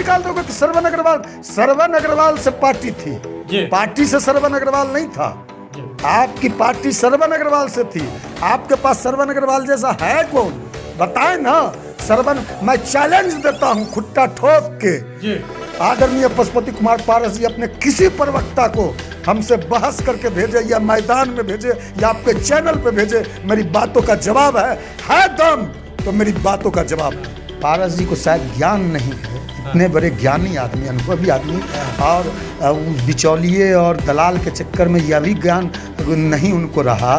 निकाल दोगे कि श्रवण अग्रवाल से पार्टी थी, पार्टी से श्रवण अग्रवाल नहीं था। आपकी पार्टी श्रवण अग्रवाल से थी। आपके पास श्रवण अग्रवाल जैसा है कौन? बताए ना। श्रवण, मैं चैलेंज देता हूं खुट्टा ठोक के, आदरणीय पशुपति कुमार पारस जी अपने किसी प्रवक्ता को हमसे बहस करके भेजे, या मैदान में भेजे, या आपके चैनल पे भेजे। मेरी बातों का जवाब है दम तो मेरी बातों का जवाब। पारस जी को शायद ज्ञान नहीं है, इतने बड़े ज्ञानी आदमी, अनुभवी आदमी, और बिचौलिए और दलाल के चक्कर में यह भी ज्ञान नहीं उनको रहा।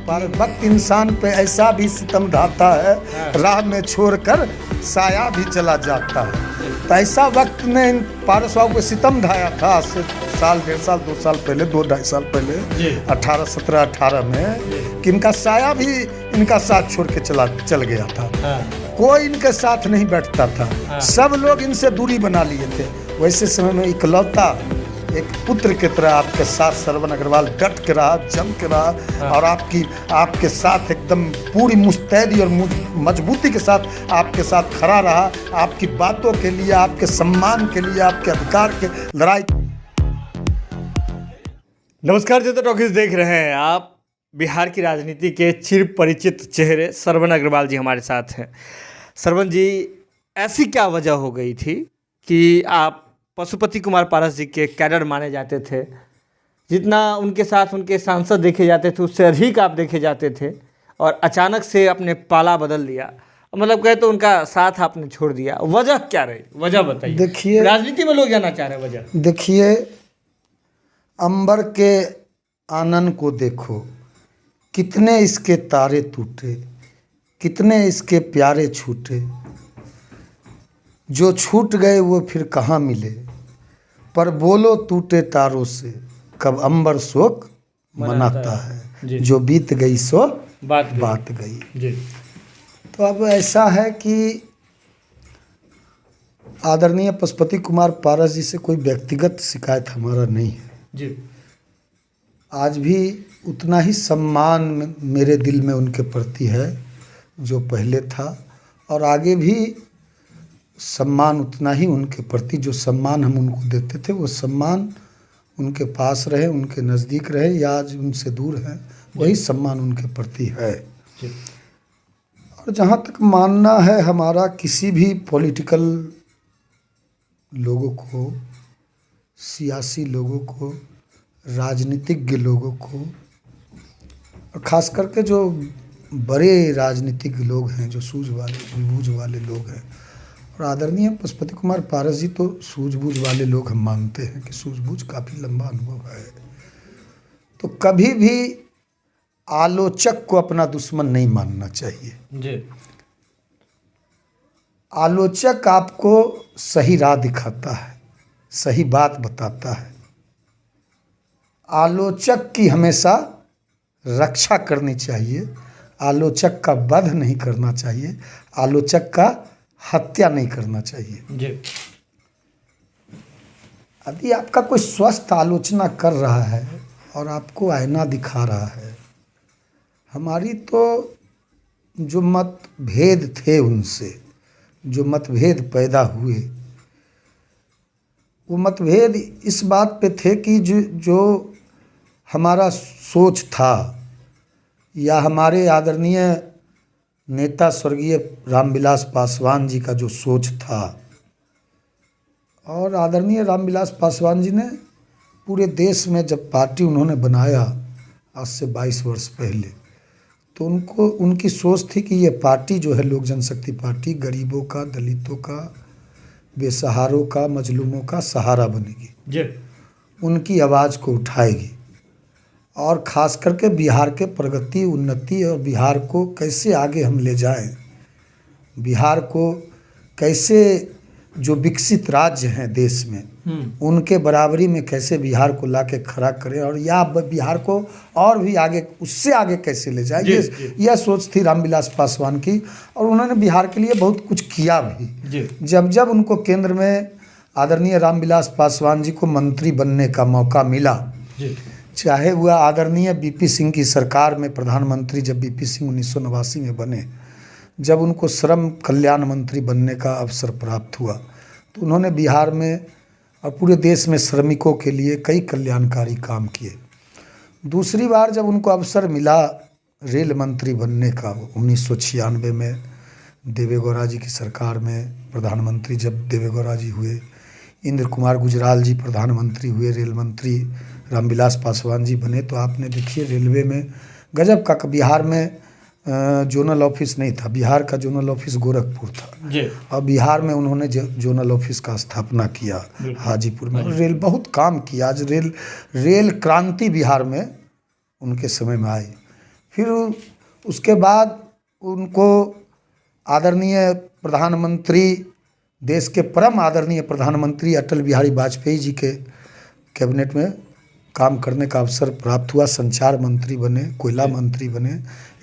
वक्त इंसान पे ऐसा भी सितम ढाता है, राह में छोड़कर साया भी चला जाता है। तो ऐसा वक्त ने इन पारस बाबू को सितम ढाया था आज से साल, 1.5 साल, 2 साल पहले, 2-2.5 साल पहले, 18 में, कि इनका साया भी इनका साथ छोड़ के चल गया था। कोई इनके साथ नहीं बैठता था, सब लोग इनसे दूरी बना लिए थे। वैसे समय में इकलौता एक पुत्र की तरह आपके साथ श्रवण अग्रवाल डट के रहा, जम के रहा, और आपके साथ एकदम पूरी मुस्तैदी और मजबूती के साथ आपके साथ खड़ा रहा, आपकी बातों के लिए, आपके सम्मान के लिए, आपके अधिकार के लड़ाई। नमस्कार, जनता टॉकीज देख रहे हैं आप। बिहार की राजनीति के चिर परिचित चेहरे श्रवण अग्रवाल जी हमारे साथ हैं। श्रवण जी, ऐसी क्या वजह हो गई थी कि आप पशुपति कुमार पारस जी के कैडर माने जाते थे? जितना उनके साथ उनके सांसद देखे जाते थे उससे अधिक आप देखे जाते थे, और अचानक से अपने पाला बदल दिया, मतलब कहे तो उनका साथ आपने छोड़ दिया। वजह क्या रही? वजह बताइए। देखिए, राजनीति में लोग जानना चाह रहे हैं वजह। देखिए, अंबर के आनन को देखो, कितने इसके तारे टूटे, कितने इसके प्यारे छूटे, जो छूट गए वो फिर कहाँ मिले, पर बोलो टूटे तारों से कब अंबर शोक मनाता है, जो बीत गई सो बात गई जी। तो अब ऐसा है कि आदरणीय पशुपति कुमार पारस जी से कोई व्यक्तिगत शिकायत हमारा नहीं है जी। आज भी उतना ही सम्मान मेरे दिल में उनके प्रति है जो पहले था, और आगे भी सम्मान उतना ही उनके प्रति, जो सम्मान हम उनको देते थे वो सम्मान उनके पास रहे, उनके नज़दीक रहे, या आज उनसे दूर हैं, वही सम्मान उनके प्रति है। और जहाँ तक मानना है हमारा, किसी भी पॉलिटिकल लोगों को, सियासी लोगों को, राजनीतिज्ञ लोगों को, और ख़ास करके जो बड़े राजनीतिक लोग हैं, जो सूझबूझ वाले लोग हैं, और आदरणीय पशुपति कुमार पारस जी तो सूझबूझ वाले लोग हम मानते हैं कि सूझबूझ काफ़ी लंबा अनुभव है। तो कभी भी आलोचक को अपना दुश्मन नहीं मानना चाहिए जी। आलोचक आपको सही राह दिखाता है, सही बात बताता है। आलोचक की हमेशा रक्षा करनी चाहिए, आलोचक का वध नहीं करना चाहिए, आलोचक का हत्या नहीं करना चाहिए जी। यदि आपका कोई स्वस्थ आलोचना कर रहा है और आपको आईना दिखा रहा है, हमारी तो जो मतभेद थे उनसे, जो मतभेद पैदा हुए, वो मतभेद इस बात पे थे कि जो हमारा सोच था, या हमारे आदरणीय नेता स्वर्गीय रामविलास पासवान जी का जो सोच था, और आदरणीय रामविलास पासवान जी ने पूरे देश में जब पार्टी उन्होंने बनाया आज से 22 वर्ष पहले, तो उनकी सोच थी कि ये पार्टी जो है लोक जनशक्ति पार्टी गरीबों का, दलितों का, बेसहारों का, मजलूमों का सहारा बनेगी जी। उनकी आवाज़ को उठाएगी, और ख़ास करके बिहार के प्रगति, उन्नति, और बिहार को कैसे आगे हम ले जाएं, बिहार को कैसे जो विकसित राज्य हैं देश में उनके बराबरी में कैसे बिहार को लाके खड़ा करें, और या बिहार को और भी आगे, उससे आगे कैसे ले जाए, यह सोच थी रामविलास पासवान की। और उन्होंने बिहार के लिए बहुत कुछ किया भी। जब उनको केंद्र में आदरणीय रामविलास पासवान जी को मंत्री बनने का मौका मिला, चाहे वह आदरणीय बीपी सिंह की सरकार में प्रधानमंत्री, जब बीपी सिंह 1989 में बने, जब उनको श्रम कल्याण मंत्री बनने का अवसर प्राप्त हुआ, तो तो उन्होंने बिहार में और पूरे देश में श्रमिकों के लिए कई कल्याणकारी काम किए। दूसरी बार जब उनको अवसर मिला रेल मंत्री बनने का 1996 में देवे गौड़ा जी की सरकार में प्रधानमंत्री जब देवे गौड़ा जी हुए, इंद्र कुमार गुजराल जी प्रधानमंत्री हुए, रेल मंत्री रामविलास पासवान जी बने, तो आपने देखिए रेलवे में गजब का। बिहार में जोनल ऑफिस नहीं था, बिहार का जोनल ऑफिस गोरखपुर था जी। और बिहार में उन्होंने जोनल ऑफिस का स्थापना किया हाजीपुर में। रेल बहुत काम किया। आज रेल क्रांति बिहार में उनके समय में आई। फिर उसके बाद उनको आदरणीय प्रधानमंत्री, देश के परम आदरणीय प्रधानमंत्री अटल बिहारी वाजपेयी जी के कैबिनेट में काम करने का अवसर प्राप्त हुआ। संचार मंत्री बने, कोयला मंत्री बने।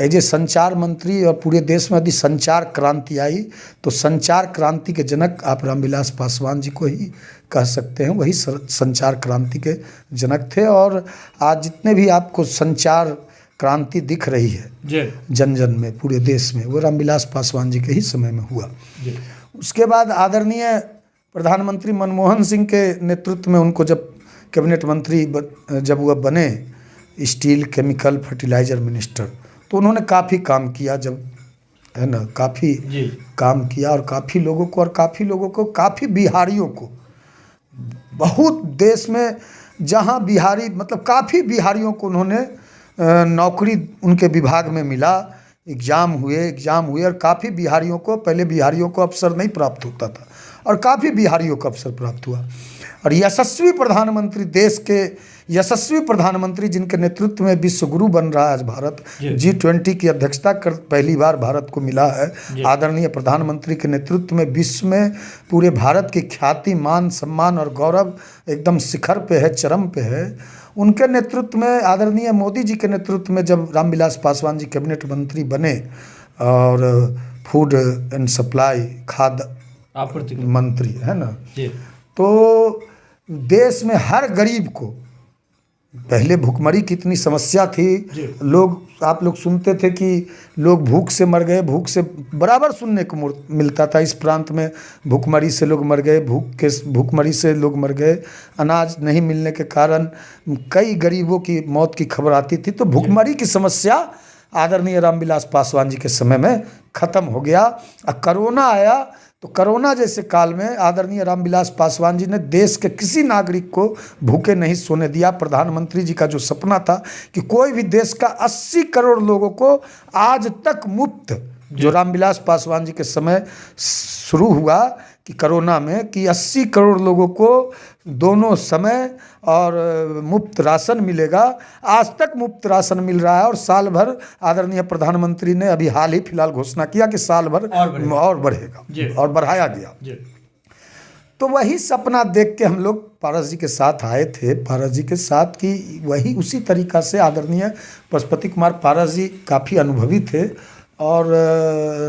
एज ए संचार मंत्री और पूरे देश में यदि संचार क्रांति आई तो संचार क्रांति के जनक आप रामविलास पासवान जी को ही कह सकते हैं। वही संचार क्रांति के जनक थे। और आज जितने भी आपको संचार क्रांति दिख रही है जन जन में पूरे देश में, वो रामविलास पासवान जी के ही समय में हुआ। उसके बाद आदरणीय प्रधानमंत्री मनमोहन सिंह के नेतृत्व में उनको जब कैबिनेट मंत्री जब वह बने, स्टील केमिकल फर्टिलाइजर मिनिस्टर, तो उन्होंने काफ़ी काम किया। जब है ना, काफ़ी काम किया और काफ़ी लोगों को काफ़ी बिहारियों को, बहुत देश में जहां बिहारी मतलब काफ़ी बिहारियों को उन्होंने नौकरी उनके विभाग में मिला। एग्ज़ाम हुए और काफ़ी बिहारियों को, पहले बिहारियों को अवसर नहीं प्राप्त होता था और काफ़ी बिहारियों को अवसर प्राप्त हुआ। और यशस्वी प्रधानमंत्री, देश के यशस्वी प्रधानमंत्री जिनके नेतृत्व में विश्व गुरु बन रहा है आज भारत, G20 की अध्यक्षता कर पहली बार भारत को मिला है। आदरणीय प्रधानमंत्री के नेतृत्व में विश्व में पूरे भारत की ख्याति, मान, सम्मान और गौरव एकदम शिखर पे है, चरम पे है। उनके नेतृत्व में, आदरणीय मोदी जी के नेतृत्व में जब रामविलास पासवान जी कैबिनेट मंत्री बने और फूड एंड सप्लाई, खाद्य आपूर्ति मंत्री है ना, तो देश में हर गरीब को, पहले भूखमरी की इतनी समस्या थी, आप लोग सुनते थे कि लोग भूख से मर गए, भूख से बराबर सुनने को मिलता था। इस प्रांत में भूखमरी से लोग मर गए, भूखमरी से लोग मर गए, अनाज नहीं मिलने के कारण कई गरीबों की मौत की खबर आती थी। तो भूखमरी की समस्या आदरणीय रामविलास पासवान जी के समय में ख़त्म हो गया। और करोना आया तो करोना जैसे काल में आदरणीय रामविलास पासवान जी ने देश के किसी नागरिक को भूखे नहीं सोने दिया। प्रधानमंत्री जी का जो सपना था कि कोई भी देश का 80 करोड़ लोगों को आज तक मुफ्त, जो रामविलास पासवान जी के समय शुरू हुआ कि कोरोना में, कि 80 करोड़ लोगों को दोनों समय और मुफ्त राशन मिलेगा। आज तक मुफ्त राशन मिल रहा है और साल भर आदरणीय प्रधानमंत्री ने अभी हाल ही फिलहाल घोषणा किया कि साल भर और बढ़ेगा और बढ़ाया गया। तो वही सपना देख के हम लोग पारस जी के साथ आए थे, पारस जी के साथ कि वही उसी तरीक़ा से आदरणीय पशुपति कुमार पारस जी काफ़ी अनुभवी थे और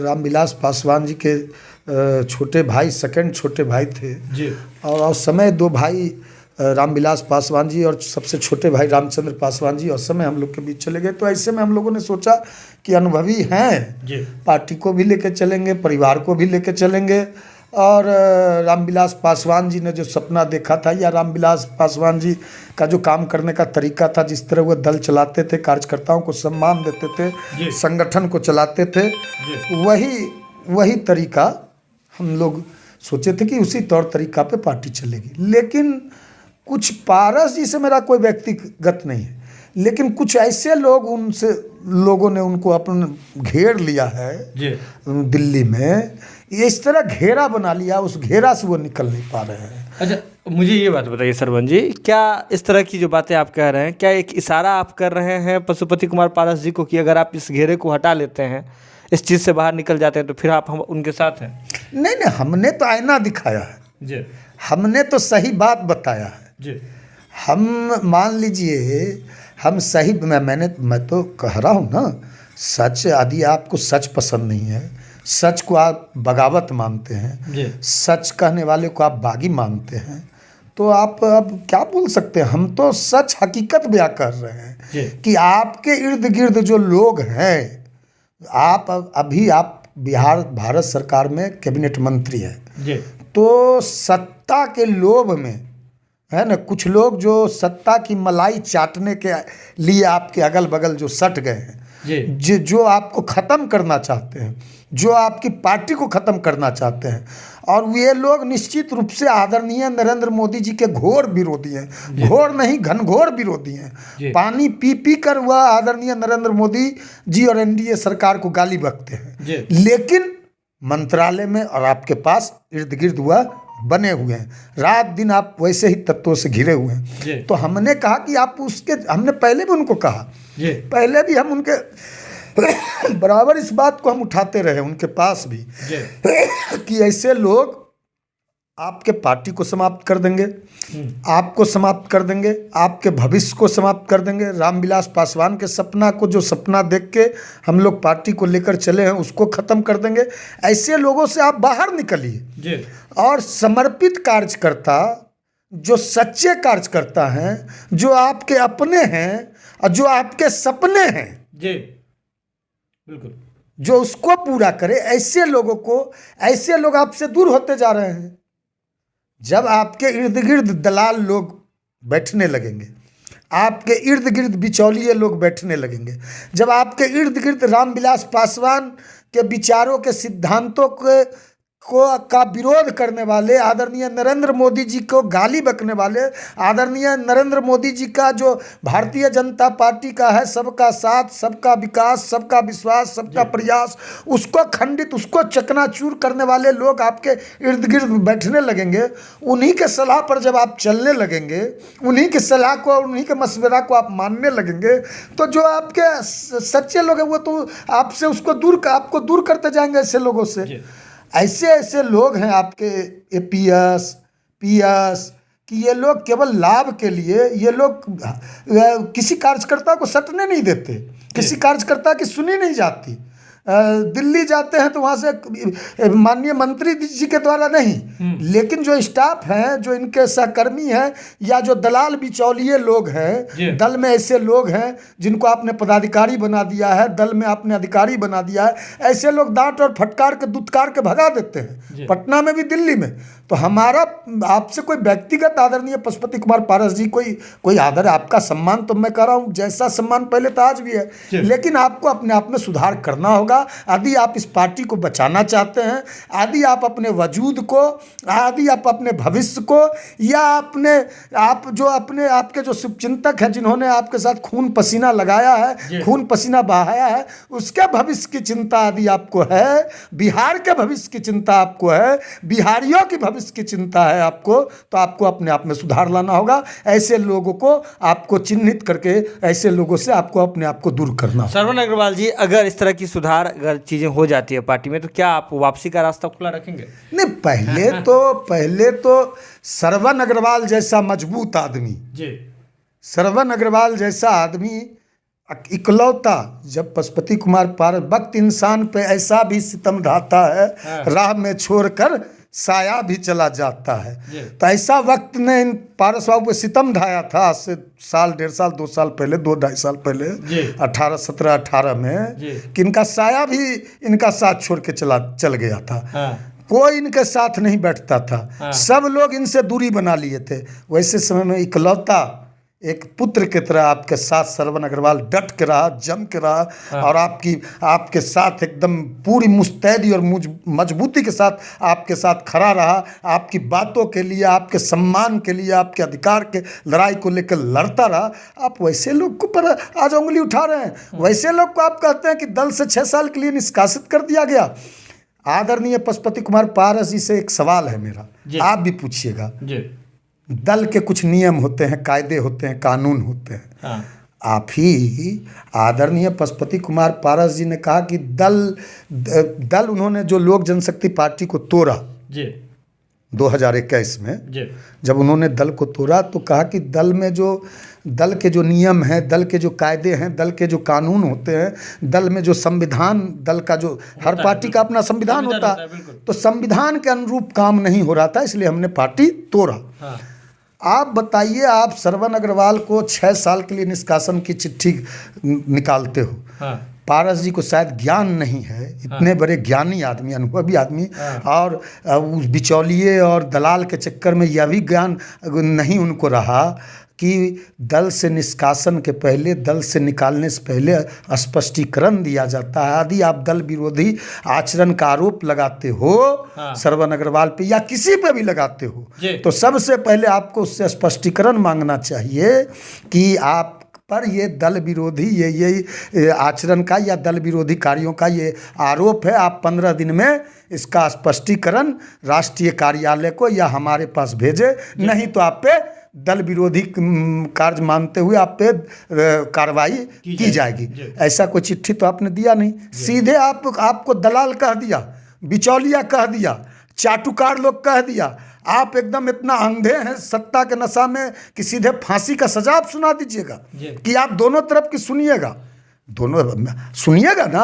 रामविलास पासवान जी के छोटे भाई, सेकंड छोटे भाई थे जी। और समय दो भाई रामविलास पासवान जी और सबसे छोटे भाई रामचंद्र पासवान जी और समय हम लोग के बीच चले गए। तो ऐसे में हम लोगों ने सोचा कि अनुभवी हैं, पार्टी को भी लेके चलेंगे, परिवार को भी लेके चलेंगे। और रामविलास पासवान जी ने जो सपना देखा था, या रामविलास पासवान जी का जो काम करने का तरीका था, जिस तरह वो दल चलाते थे, कार्यकर्ताओं को सम्मान देते थे, संगठन को चलाते थे, वही तरीका हम लोग सोचे थे कि उसी तौर तरीका पे पार्टी चलेगी। लेकिन कुछ पारस जी से मेरा कोई व्यक्तिगत नहीं है, लेकिन कुछ ऐसे लोगों ने उनको अपन घेर लिया है दिल्ली में, इस तरह घेरा बना लिया, उस घेरा से वो निकल नहीं पा रहे हैं। अच्छा, मुझे ये बात बताइए सरवन जी, क्या इस तरह की जो बातें आप कह रहे हैं, क्या एक इशारा आप कर रहे हैं पशुपति कुमार पारस जी को कि अगर आप इस घेरे को हटा लेते हैं, इस चीज़ से बाहर निकल जाते हैं, तो फिर आप हम उनके साथ हैं? नहीं, हमने तो आईना दिखाया है जी, हमने तो सही बात बताया है जी। हम मान लीजिए हम सही, मैं तो कह रहा हूँ ना, सच, यदि आपको सच पसंद नहीं है, सच को आप बगावत मानते हैं, सच कहने वाले को आप बागी मानते हैं, तो आप अब क्या बोल सकते हैं। हम तो सच हकीकत बयां कर रहे हैं कि आपके इर्द गिर्द जो लोग हैं, आप अभी आप भारत सरकार में कैबिनेट मंत्री हैं, तो सत्ता के लोभ में, है ना, कुछ लोग जो सत्ता की मलाई चाटने के लिए आपके अगल बगल जो सट गए हैं, जो आपको ख़त्म करना चाहते हैं, जो आपकी पार्टी को ख़त्म करना चाहते हैं, और ये लोग निश्चित रूप से आदरणीय नरेंद्र मोदी जी के घोर विरोधी हैं। घोर नहीं, घनघोर विरोधी हैं। पानी पी पी कर वह आदरणीय नरेंद्र मोदी जी और एनडीए सरकार को गाली बकते हैं, लेकिन मंत्रालय में और आपके पास इर्द गिर्द वह बने हुए हैं। रात दिन आप वैसे ही तत्वों से घिरे हुए हैं। तो हमने कहा कि आप उसके, हमने पहले भी उनको कहा, पहले भी हम उनके बराबर इस बात को हम उठाते रहे उनके पास भी कि ऐसे लोग आपके पार्टी को समाप्त कर देंगे, आपको समाप्त कर देंगे, आपके भविष्य को समाप्त कर देंगे। रामविलास पासवान के सपना को, जो सपना देख के हम लोग पार्टी को लेकर चले हैं, उसको ख़त्म कर देंगे। ऐसे लोगों से आप बाहर निकलिए और समर्पित कार्यकर्ता, जो सच्चे कार्यकर्ता हैं, जो आपके अपने हैं और जो आपके सपने हैं, बिल्कुल, जो उसको पूरा करे, ऐसे लोगों को, ऐसे लोग आपसे दूर होते जा रहे हैं। जब आपके इर्द गिर्द दलाल लोग बैठने लगेंगे, आपके इर्द गिर्द बिचौलिए लोग बैठने लगेंगे, जब आपके इर्द गिर्द रामविलास पासवान के विचारों के सिद्धांतों का विरोध करने वाले, आदरणीय नरेंद्र मोदी जी को गाली बकने वाले, आदरणीय नरेंद्र मोदी जी का जो भारतीय जनता पार्टी का है सबका साथ, सबका विकास, सबका विश्वास, सबका प्रयास, उसको खंडित, उसको चकनाचूर करने वाले लोग आपके इर्द गिर्द बैठने लगेंगे। उन्हीं के सलाह पर जब आप चलने लगेंगे, उन्हीं की सलाह को, उन्हीं के मशवरा को आप मानने लगेंगे, तो जो आपके सच्चे लोग हैं वो तो आपसे उसको आपको दूर करते जाएंगे ऐसे लोगों से। ऐसे ऐसे लोग हैं आपके एपीएस, पीएस, कि ये लोग केवल लाभ के लिए, ये लोग किसी कार्यकर्ता को सटने नहीं देते, किसी कार्यकर्ता की सुनी नहीं जाती। दिल्ली जाते हैं तो वहाँ से माननीय मंत्री जी के द्वारा नहीं, लेकिन जो स्टाफ हैं, जो इनके सहकर्मी हैं, या जो दलाल बिचौलिए लोग हैं, दल में ऐसे लोग हैं जिनको आपने पदाधिकारी बना दिया है, दल में आपने अधिकारी बना दिया है, ऐसे लोग डांट और फटकार के दुत्कार के भगा देते हैं, पटना में भी, दिल्ली में। तो हमारा आपसे कोई व्यक्तिगत, आदरणीय पशुपति कुमार पारस जी, कोई आदर, आपका सम्मान तो मैं कर रहा हूँ, जैसा सम्मान पहले था आज भी है, लेकिन आपको अपने आप में सुधार करना होगा। यदि आप इस पार्टी को बचाना चाहते हैं, यदि आप अपने वजूद को, यदि आप अपने भविष्य को, या आपके जो शुभचिंतक हैं, जिन्होंने आपके साथ खून पसीना लगाया है, खून पसीना बहाया है, उसके भविष्य की चिंता यदि आपको है, बिहार के भविष्य की चिंता आपको है, बिहारियों की भविष्य की चिंता है आपको, तो आपको अपने आप में सुधार लाना होगा। ऐसे लोगों को आपको चिन्हित करके, ऐसे लोगों से आपको अपने आप को दूर करना होगा। श्रवण अग्रवाल जी, अगर इस तरह की सुधार, अगर चीजें हो जाती है पार्टी में, तो क्या आप वापसी का रास्ता खुला रखेंगे? नहीं, पहले तो श्रवण अग्रवाल जैसा मजबूत आदमी, श्रवण अग्रवाल जैसा आदमी इकलौता, जब पशुपति कुमार पारस, वक्त इंसान पे ऐसा भी सितम ढाता है, राह में छोड़कर साया भी चला जाता है। तो ऐसा वक्त ने इन पारस बाबू पे सितम ढाया था, आज से साल, 1.5 साल, 2 साल पहले, 2-2.5 साल पहले, 17-18 में, कि इनका साया भी इनका साथ छोड़ के चल गया था। कोई इनके साथ नहीं बैठता था, सब लोग इनसे दूरी बना लिए थे। वैसे समय में इकलौता एक पुत्र की तरह आपके साथ श्रवण अग्रवाल डट के रहा, जम के रहा, और आपके साथ एकदम पूरी मुस्तैदी और मजबूती के साथ आपके साथ खड़ा रहा, आपकी बातों के लिए, आपके सम्मान के लिए, आपके अधिकार के लड़ाई को लेकर लड़ता रहा। आप वैसे लोग को पर आज उंगली उठा रहे हैं, वैसे लोग को आप कहते हैं कि दल से 6 साल के लिए निष्कासित कर दिया गया। आदरणीय पशुपति कुमार पारस जी से एक सवाल है मेरा, आप भी पूछिएगा। दल के कुछ नियम होते हैं, कायदे होते हैं, कानून होते हैं। आप ही आदरणीय पशुपति कुमार पारस जी ने कहा कि दल उन्होंने जो लोक जनशक्ति पार्टी को तोड़ा 2021 में, जब उन्होंने दल को तोड़ा तो कहा कि दल के जो नियम हैं, दल के जो कायदे हैं, दल के जो कानून होते हैं, दल में जो संविधान, दल का जो हर पार्टी का अपना संविधान होता है, तो संविधान के अनुरूप काम नहीं हो रहा था, इसलिए हमने पार्टी तोड़ा। आप बताइए, आप श्रवण अग्रवाल को 6 साल के लिए निष्कासन की चिट्ठी निकालते हो, पारस जी को शायद ज्ञान नहीं है, इतने बड़े ज्ञानी आदमी, अनुभवी आदमी, और उस बिचौलिए और दलाल के चक्कर में यह भी ज्ञान नहीं उनको रहा कि दल से निष्कासन के पहले, दल से निकालने से पहले स्पष्टीकरण दिया जाता है। यदि आप दल विरोधी आचरण का आरोप लगाते हो श्रवण अग्रवाल पे या किसी पे भी लगाते हो, तो सबसे पहले आपको उससे स्पष्टीकरण मांगना चाहिए कि आप पर ये दल विरोधी ये आचरण का या दल विरोधी कार्यों का ये आरोप है। आप 15 दिन में इसका स्पष्टीकरण राष्ट्रीय कार्यालय को या हमारे पास भेजे, नहीं तो आप पे दल विरोधी कार्य मानते हुए आप पे कार्रवाई की जाएगी। ऐसा कोई चिट्ठी तो आपने दिया नहीं, सीधे आपको दलाल कह दिया, बिचौलिया कह दिया, चाटुकार लोग कह दिया। आप एकदम इतना अंधे हैं सत्ता के नशा में कि सीधे फांसी का सजा आप सुना दीजिएगा कि आप दोनों तरफ की सुनिएगा, दोनों सुनिएगा ना,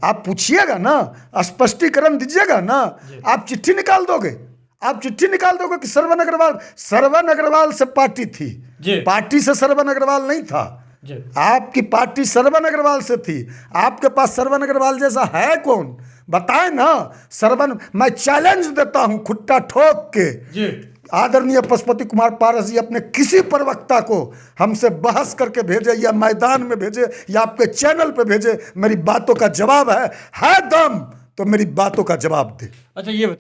आप पूछिएगा ना, स्पष्टीकरण दीजिएगा ना। आप चिट्ठी निकाल दोगे, आप चिट्ठी निकाल दोगे कि श्रवण अग्रवाल से पार्टी थी, पार्टी से श्रवण अग्रवाल नहीं था। आपकी पार्टी श्रवण अग्रवाल से थी, आपके पास श्रवण अग्रवाल जैसा है कौन, बताए ना। श्रवण, मैं चैलेंज देता हूं खुट्टा ठोक के, आदरणीय पशुपति कुमार पारस जी अपने किसी प्रवक्ता को हमसे बहस करके भेजे या मैदान में भेजे या आपके चैनल पे भेजे, मेरी बातों का जवाब है दम तो मेरी बातों का जवाब दे। अच्छा, ये